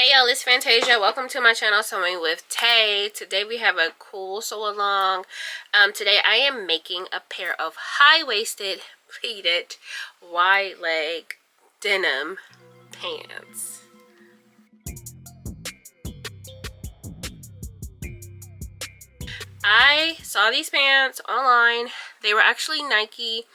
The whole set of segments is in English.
Hey y'all, it's Fantasia. Welcome to my channel, Sewing with Tay. Today we have a cool sew along. Today I am making a pair of high-waisted, pleated, wide leg denim pants. I saw these pants online. They were actually Nike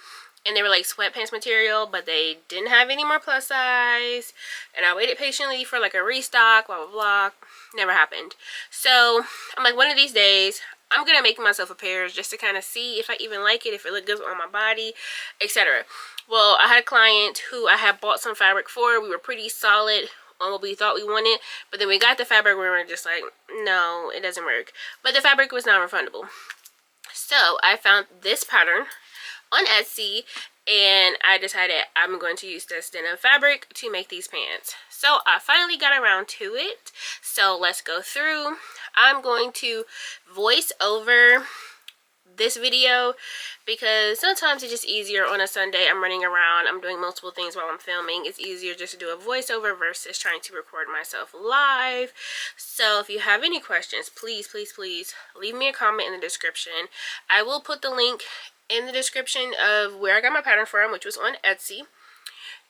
and they were like sweatpants material, but they didn't have any more plus size, and I waited patiently for like a restock, blah blah blah. Never happened. So I'm like, one of these days I'm gonna make myself a pair just to kind of see if I even like it, if it look good on my body, etc. Well, I had a client who I had bought some fabric for. We were pretty solid on what we thought we wanted, but then we got the fabric, we were just like, no, it doesn't work. But the fabric was non-refundable. So I found this pattern on Etsy, and I decided I'm going to use this denim fabric to make these pants. So I finally got around to it, so let's go through. I'm going to voice over this video because sometimes it's just easier on a Sunday. I'm running around, I'm doing multiple things while I'm filming. It's easier just to do a voiceover versus trying to record myself live. So if you have any questions, please leave me a comment in the description. I will put the link in the description of where I got my pattern from, which was on Etsy,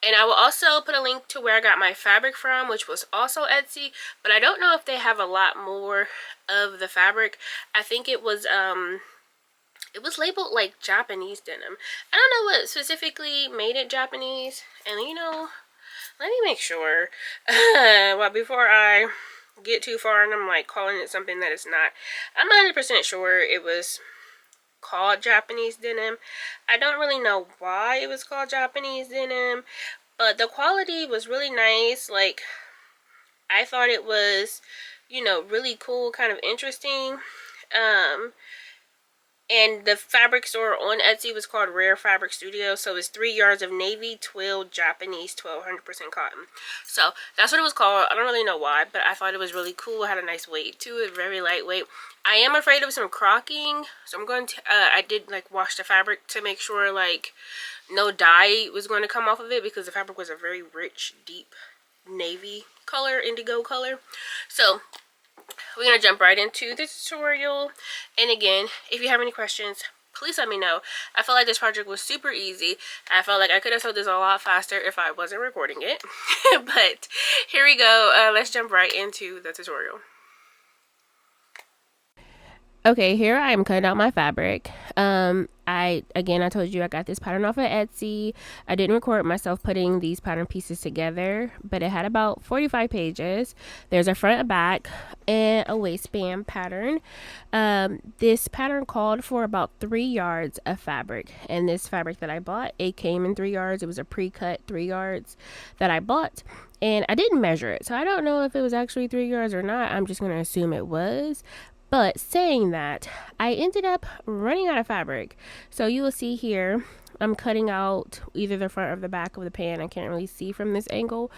and I will also put a link to where I got my fabric from, which was also Etsy, but I don't know if they have a lot more of the fabric. I think it was labeled like Japanese denim. I don't know what specifically made it Japanese, and you know, let me make sure well, before I get too far and I'm like calling it something that it's not. I'm 100% sure it was called Japanese denim. I don't really know why it was called Japanese denim, but the quality was really nice. Like, I thought it was, you know, really cool, kind of interesting. And the fabric store on Etsy was called Rare Fabric Studio. So it's 3 yards of navy twill Japanese 100% cotton. So that's what it was called. I don't really know why, but I thought it was really cool. It had a nice weight to it, very lightweight. I am afraid of some crocking, so I'm going to I did like wash the fabric to make sure like no dye was going to come off of it, because the fabric was a very rich, deep navy color, indigo color. So we're going to jump right into the tutorial. And again, if you have any questions, please let me know. I felt like this project was super easy. I felt like I could have sold this a lot faster if I wasn't recording it. But here we go. Let's jump right into the tutorial. Okay, here I am cutting out my fabric. I told you I got this pattern off of Etsy. I didn't record myself putting these pattern pieces together, but it had about 45 pages. There's a front and back and a waistband pattern. This pattern called for about 3 yards of fabric, and this fabric that I bought, it came in 3 yards. It was a pre-cut 3 yards that I bought, and I didn't measure it, so I don't know if it was actually 3 yards or not. I'm just going to assume it was. But saying that, I ended up running out of fabric. So you will see here, I'm cutting out either the front or the back of the pan. I can't really see from this angle.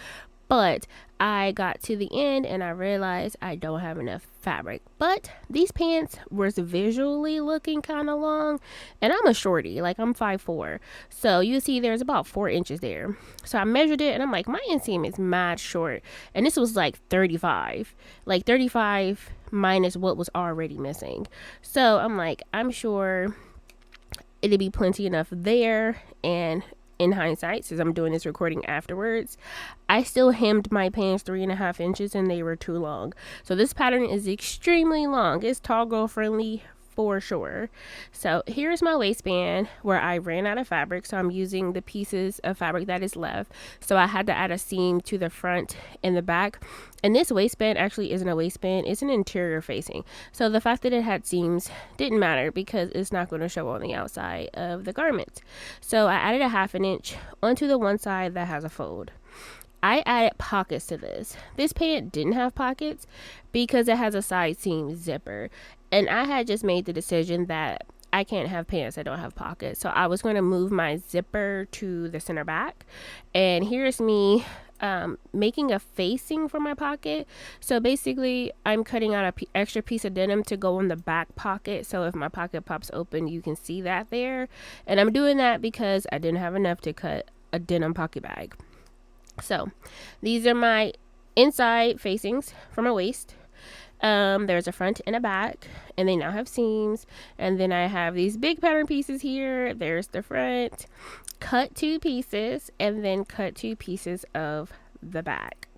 But I got to the end and I realized I don't have enough fabric. But these pants was visually looking kind of long. And I'm a shorty, like I'm 5'4". So you see there's about 4 inches there. So I measured it and I'm like, my inseam is mad short. And this was like 35. Like 35 minus what was already missing. So I'm like, I'm sure it'd be plenty enough there. And in hindsight, since I'm doing this recording afterwards, I still hemmed my pants 3.5 inches and they were too long. So this pattern is extremely long. It's tall girl friendly for sure. So here's my waistband where I ran out of fabric, so I'm using the pieces of fabric that is left. So I had to add a seam to the front and the back. And this waistband actually isn't a waistband, it's an interior facing. So the fact that it had seams didn't matter because it's not going to show on the outside of the garment. So I added a 1/2 inch onto the one side that has a fold. I added pockets to this. This pant didn't have pockets because it has a side seam zipper. And I had just made the decision that I can't have pants that don't have pockets. So I was going to move my zipper to the center back. And here's me making a facing for my pocket. So basically I'm cutting out an extra piece of denim to go in the back pocket. So if my pocket pops open, you can see that there. And I'm doing that because I didn't have enough to cut a denim pocket bag. So these are my inside facings for my waist. There's a front and a back, and they now have seams. And then I have these big pattern pieces here. There's the front, cut 2 pieces, and then cut 2 pieces of the back.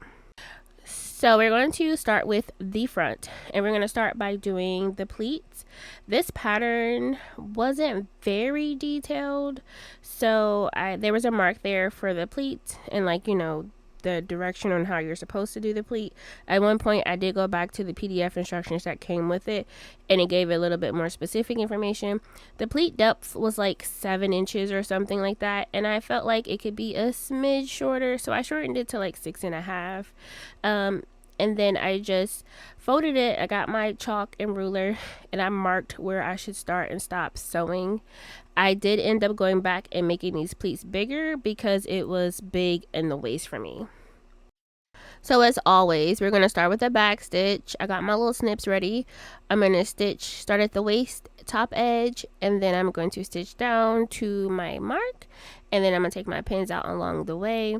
So we're going to start with the front, and we're going to start by doing the pleats. This pattern wasn't very detailed, so there was a mark there for the pleat, and like, you know, the direction on how you're supposed to do the pleat. At one point I did go back to the PDF instructions that came with it, and it gave a little bit more specific information. The pleat depth was like 7 inches or something like that, and I felt like it could be a smidge shorter, so I shortened it to like 6.5. And then I just folded it. I got my chalk and ruler, and I marked where I should start and stop sewing. I did end up going back and making these pleats bigger because it was big in the waist for me. So as always, we're going to start with the back stitch. I got my little snips ready. I'm going to start at the waist top edge, and then I'm going to stitch down to my mark, and then I'm going to take my pins out along the way,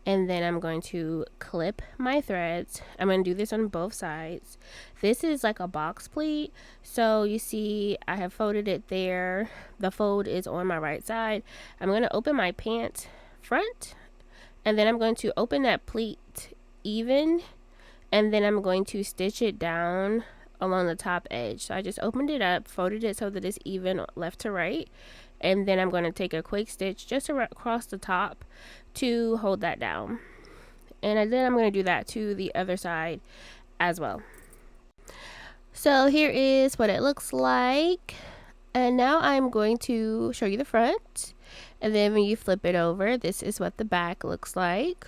and then I'm going to clip my threads. I'm going to do this on both sides. This is like a box pleat, so you see I have folded it there. The fold is on my right side. I'm going to open my pant front, and then I'm going to open that pleat even, and then I'm going to stitch it down along the top edge. So I just opened it up, folded it so that it's even left to right, and then I'm going to take a quick stitch just across the top to hold that down, and then I'm going to do that to the other side as well. So here is what it looks like, and now I'm going to show you the front, and then when you flip it over, this is what the back looks like.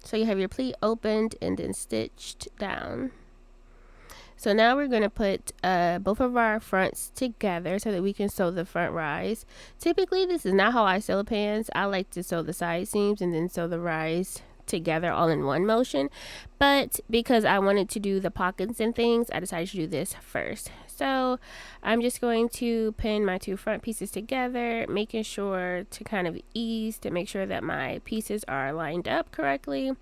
So you have your pleat opened and then stitched down. So now we're going to put both of our fronts together so that we can sew the front rise. Typically, this is not how I sew pants. I like to sew the side seams and then sew the rise together all in one motion. But because I wanted to do the pockets and things, I decided to do this first. So I'm just going to pin my 2 front pieces together, making sure to kind of ease to make sure that my pieces are lined up correctly.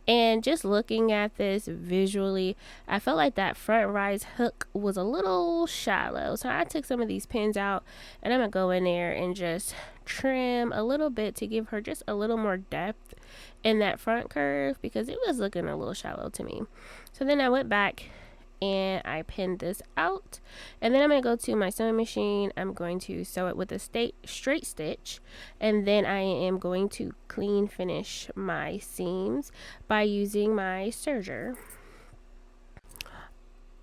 And just looking at this visually, I felt like that front rise hook was a little shallow. So I took some of these pins out, and I'm going to go in there and just trim a little bit to give her just a little more depth in that front curve, because it was looking a little shallow to me. So then I went back and I pinned this out, and then I'm going to go to my sewing machine. I'm going to sew it with a straight stitch, and then I am going to clean finish my seams by using my serger.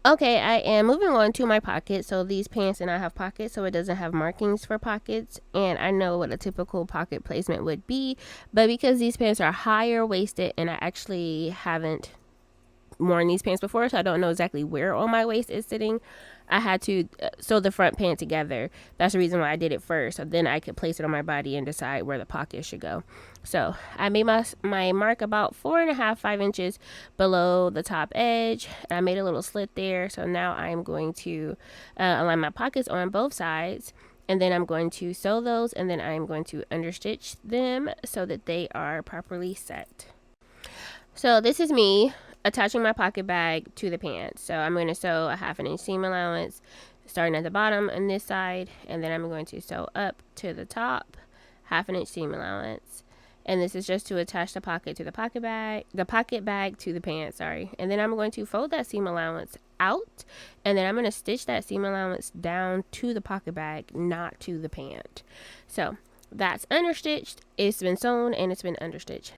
Okay, I am moving on to my pockets. So these pants do not have pockets, so it doesn't have markings for pockets, and I know what a typical pocket placement would be, but because these pants are higher waisted and I actually haven't worn these pants before, so I don't know exactly where on my waist it's sitting, I had to sew the front pant together. That's the reason why I did it first, so then I could place it on my body and decide where the pocket should go. So I made my mark about 4.5-5 inches below the top edge. I made a little slit there, so now I'm going to align my pockets on both sides, and then I'm going to sew those, and then I'm going to understitch them so that they are properly set. So this is me attaching my pocket bag to the pants. So I'm going to sew a 1/2 inch seam allowance starting at the bottom on this side, and then I'm going to sew up to the top 1/2 inch seam allowance, and this is just to attach the pocket to the pocket bag to the pants, sorry. And then I'm going to fold that seam allowance out, and then I'm going to stitch that seam allowance down to the pocket bag, not to the pant. So that's understitched, it's been sewn, and it's been understitched.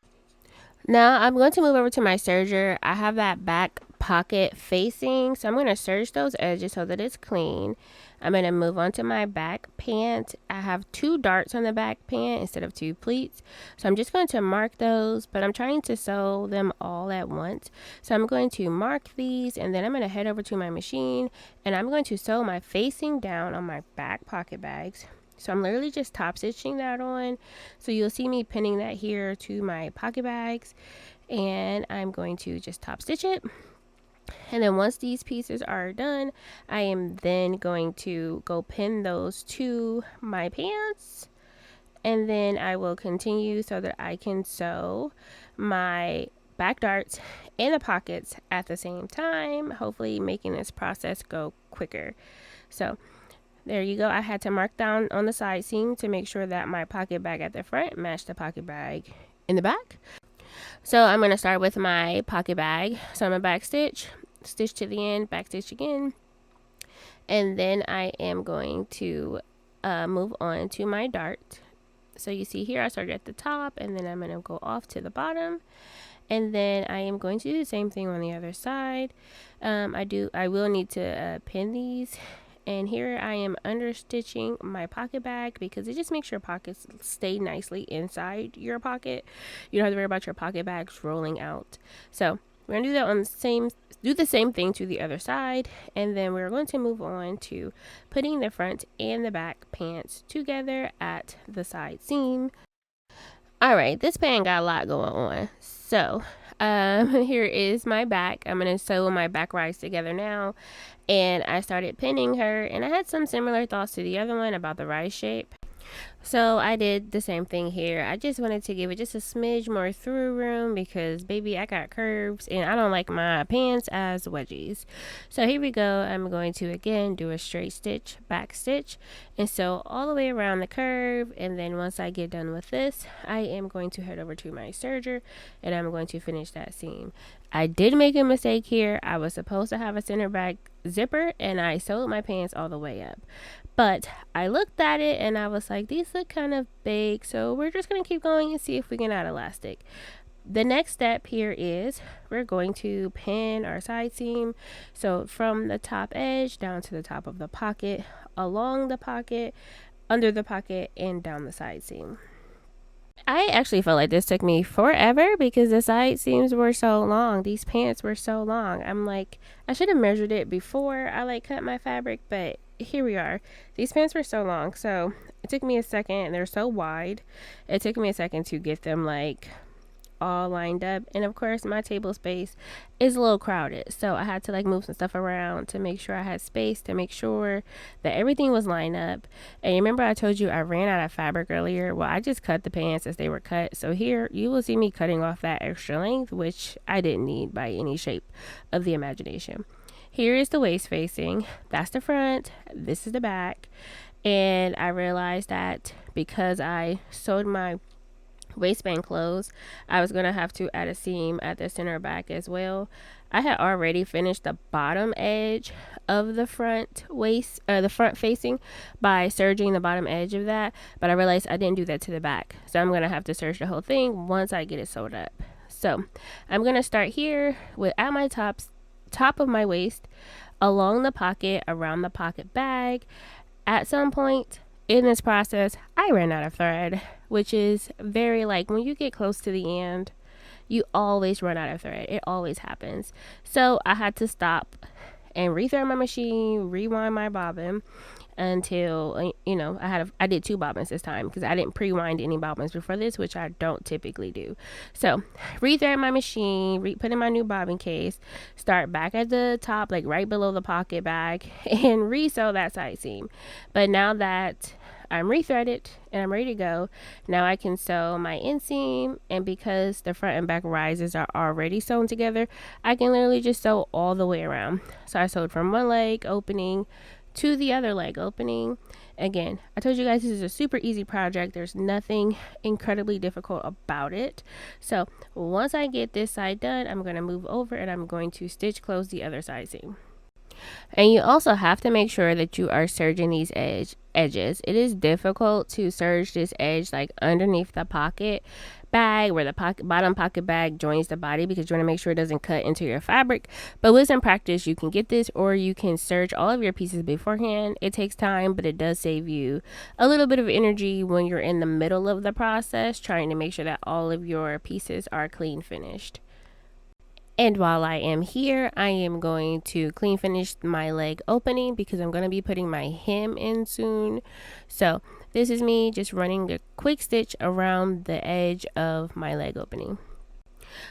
Now I'm going to move over to my serger. I have that back pocket facing, so I'm going to serge those edges so that it's clean. I'm going to move on to my back pant. I have 2 darts on the back pant instead of 2 pleats, so I'm just going to mark those, but I'm trying to sew them all at once. So I'm going to mark these, and then I'm going to head over to my machine, and I'm going to sew my facing down on my back pocket bags. So I'm literally just top stitching that on. So you'll see me pinning that here to my pocket bags, and I'm going to just top stitch it. And then once these pieces are done, I am then going to go pin those to my pants, and then I will continue so that I can sew my back darts in the pockets at the same time, hopefully making this process go quicker. So there you go. I had to mark down on the side seam to make sure that my pocket bag at the front matched the pocket bag in the back. So I'm going to start with my pocket bag. So I'm going to back stitch, stitch to the end, back stitch again, and then I am going to move on to my dart. So you see here I started at the top, and then I'm going to go off to the bottom, and then I am going to do the same thing on the other side. I will need to pin these, and here I am understitching my pocket bag because it just makes your pockets stay nicely inside your pocket. You don't have to worry about your pocket bags rolling out. So we're gonna do that on the same thing to the other side, and then we're going to move on to putting the front and the back pants together at the side seam. Alright, this pant got a lot going on. So here is my back. I'm going to sew my back rides together now. And I started pinning her, and I had some similar thoughts to the other one about the rise shape. So I did the same thing here. I just wanted to give it just a smidge more through room because baby, I got curves and I don't like my pants as wedgies. So here we go. I'm going to again do a straight stitch, back stitch, and sew all the way around the curve. And then once I get done with this, I am going to head over to my serger and I'm going to finish that seam. I did make a mistake here. I was supposed to have a center back zipper and I sewed my pants all the way up. But I looked at it and I was like, these look kind of big, so we're just going to keep going and see if we can add elastic. The next step here is we're going to pin our side seam. So from the top edge down to the top of the pocket, along the pocket, under the pocket, and down the side seam. I actually felt like this took me forever because the side seams were so long. These pants were so long. I'm like, I should have measured it before I cut my fabric, but here we are. These pants were so long, so it took me a second, and they're so wide. It took me a second to get them all lined up, and of course my table space is a little crowded, so I had to move some stuff around to make sure I had space, to make sure that everything was lined up. And remember I told you I ran out of fabric earlier? Well, I just cut the pants as they were cut, so here you will see me cutting off that extra length, which I didn't need by any shape of the imagination. Here is the waist facing. That's the front, this is the back. And I realized that because I sewed my waistband closed, I was gonna have to add a seam at the center back as well. I had already finished the bottom edge of the front waist, the front facing, by serging the bottom edge of that, but I realized I didn't do that to the back, so I'm gonna have to serge the whole thing once I get it sewed up. So I'm gonna start here with at my top of my waist, along the pocket, around the pocket bag. At some point in this process, I ran out of thread, which is very when you get close to the end, you always run out of thread. It always happens. So I had to stop and rethread my machine, rewind my bobbin until I did 2 bobbins this time because I didn't pre-wind any bobbins before this, which I don't typically do. So rethread my machine, put in my new bobbin case, start back at the top, right below the pocket bag, and re-sew that side seam. But now that I'm rethreaded and I'm ready to go, now I can sew my inseam, and because the front and back rises are already sewn together, I can literally just sew all the way around. So I sewed from one leg opening to the other leg opening. Again, I told you guys this is a super easy project. There's nothing incredibly difficult about it. So once I get this side done, I'm going to move over and I'm going to stitch close the other side seam. And you also have to make sure that you are serging these edges. It is difficult to serge this edge underneath the pocket bag, where the bottom pocket bag joins the body, because you want to make sure it doesn't cut into your fabric. But with some practice, you can get this, or you can serge all of your pieces beforehand. It takes time, but it does save you a little bit of energy when you're in the middle of the process, trying to make sure that all of your pieces are clean finished. And while I am here, I am going to clean finish my leg opening because I'm going to be putting my hem in soon. So this is me just running a quick stitch around the edge of my leg opening.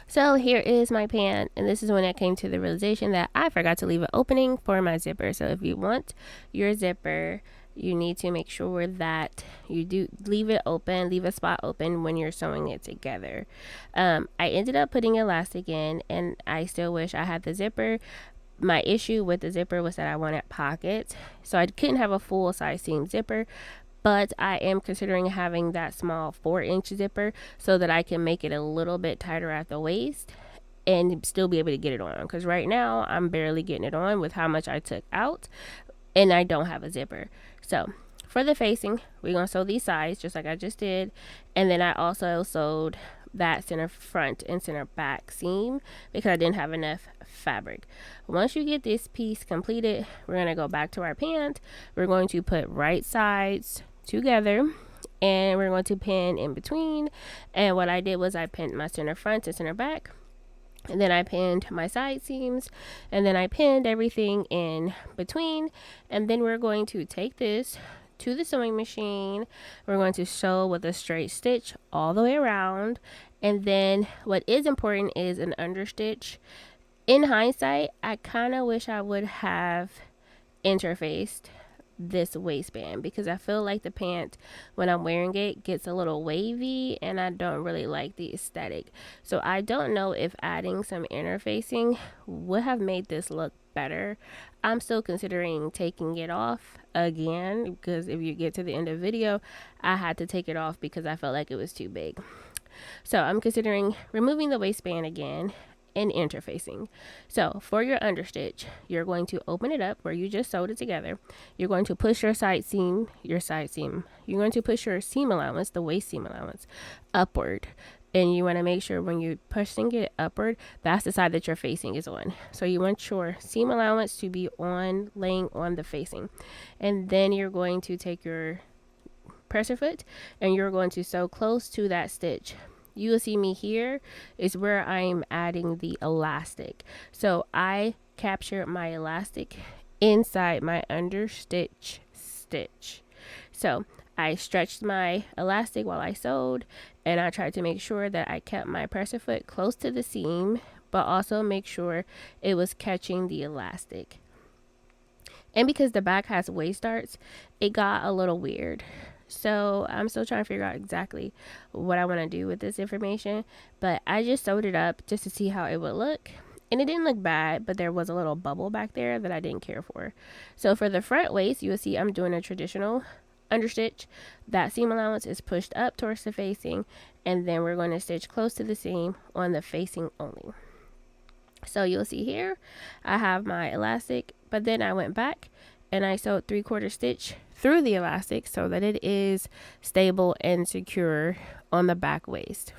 So here is my pant, and this is when I came to the realization that I forgot to leave an opening for my zipper. So if you want your zipper you need to make sure that you do leave it open, leave a spot open when you're sewing it together. I ended up putting elastic in, and I still wish I had the zipper. My issue with the zipper was that I wanted pockets, so I couldn't have a full size seam zipper, but I am considering having that small 4-inch zipper so that I can make it a little bit tighter at the waist and still be able to get it on, because right now I'm barely getting it on with how much I took out, and I don't have a zipper. So for the facing, we're going to sew these sides just like I just did, and then I also sewed that center front and center back seam because I didn't have enough fabric. Once you get this piece completed, we're going to go back to our pant. We're going to put right sides together, and we're going to pin in between. And what I did was I pinned my center front and center back, and then I pinned my side seams, and then I pinned everything in between. And then we're going to take this to the sewing machine. We're going to sew with a straight stitch all the way around. And then what is important is an understitch. In hindsight, I kind of wish I would have interfaced this waistband, because I feel like the pant, when I'm wearing it, gets a little wavy, and I don't really like the aesthetic. So I don't know if adding some interfacing would have made this look better. I'm still considering taking it off again, because if you get to the end of the video, I had to take it off because I felt like it was too big. So I'm considering removing the waistband again and interfacing. So for your understitch, you're going to open it up where you just sewed it together. You're going to push your side seam, you're going to push your seam allowance, the waist seam allowance, upward. And you want to make sure when you're pushing it upward, that's the side that your facing is on. So you want your seam allowance to be on, laying on the facing. And then you're going to take your presser foot and you're going to sew close to that stitch. You will see me here is where I'm adding the elastic. So I captured my elastic inside my understitch stitch. So I stretched my elastic while I sewed, and I tried to make sure that I kept my presser foot close to the seam, but also make sure it was catching the elastic. And because the back has waist darts, it got a little weird. So I'm still trying to figure out exactly what I want to do with this information, but I just sewed it up just to see how it would look. And it didn't look bad, but there was a little bubble back there that I didn't care for. So for the front waist, you will see I'm doing a traditional understitch. That seam allowance is pushed up towards the facing, and then we're going to stitch close to the seam on the facing only. So you'll see here I have my elastic, but then I went back and I sewed 3/4 stitch through the elastic so that it is stable and secure on the back waist.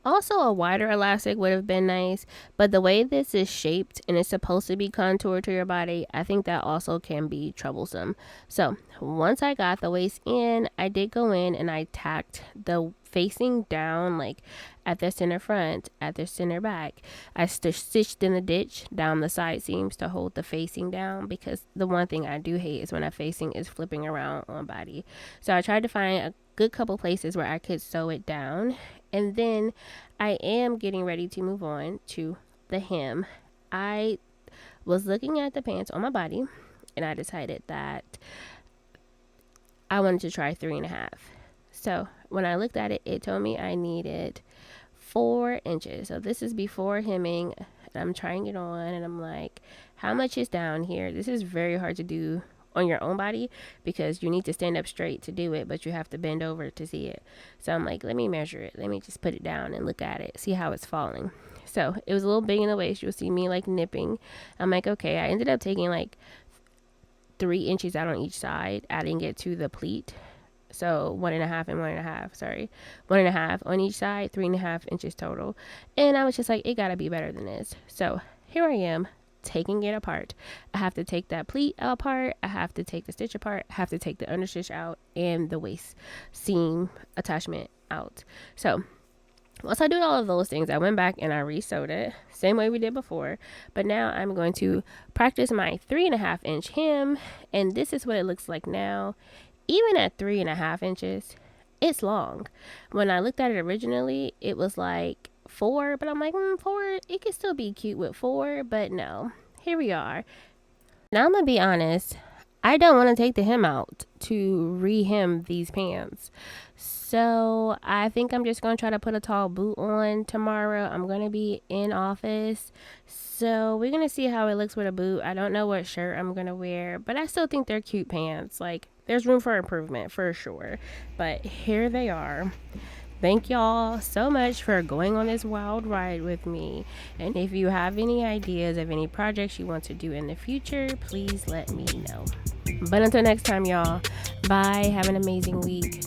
Also, a wider elastic would have been nice, but the way this is shaped and it's supposed to be contoured to your body, I think that also can be troublesome. So once I got the waist in, I did go in and I tacked the facing down, like at the center front, at the center back. I stitched in the ditch down the side seams to hold the facing down, because the one thing I do hate is when a facing is flipping around on body. So I tried to find a good couple places where I could sew it down. And then I am getting ready to move on to the hem. I was looking at the pants on my body, and I decided that I wanted to try 3.5. So when I looked at it, it told me I needed 4 inches. So this is before hemming. I'm trying it on, and I'm like, how much is down here? This is very hard to do on your own body because you need to stand up straight to do it, but you have to bend over to see it. So I'm like, let me measure it. Let me just put it down and look at it, see how it's falling. So it was a little big in the waist. You'll see me like nipping. I'm like, okay. I ended up taking like 3 inches out on each side, adding it to the pleat. So 1.5 and 1.5, sorry, 1.5 on each side, 3.5 inches total. And I was just like, it gotta be better than this. So here I am, taking it apart. I have to take that pleat apart, I have to take the stitch apart, I have to take the understitch out, and the waist seam attachment out. So once I do all of those things, I went back and I re-sewed it same way we did before, but now I'm going to practice my 3.5 inch hem, and this is what it looks like now. Even at 3.5 inches, it's long. When I looked at it originally, it was like 4, but I'm like, 4, it could still be cute with 4, but no. Here we are. Now I'm gonna be honest, I don't want to take the hem out to re-hem these pants. So I think I'm just going to try to put a tall boot on tomorrow. I'm going to be in office. So we're going to see how it looks with a boot. I don't know what shirt I'm going to wear, but I still think they're cute pants. Like, there's room for improvement for sure. But here they are. Thank y'all so much for going on this wild ride with me. And if you have any ideas of any projects you want to do in the future, please let me know. But until next time, y'all, bye. Have an amazing week.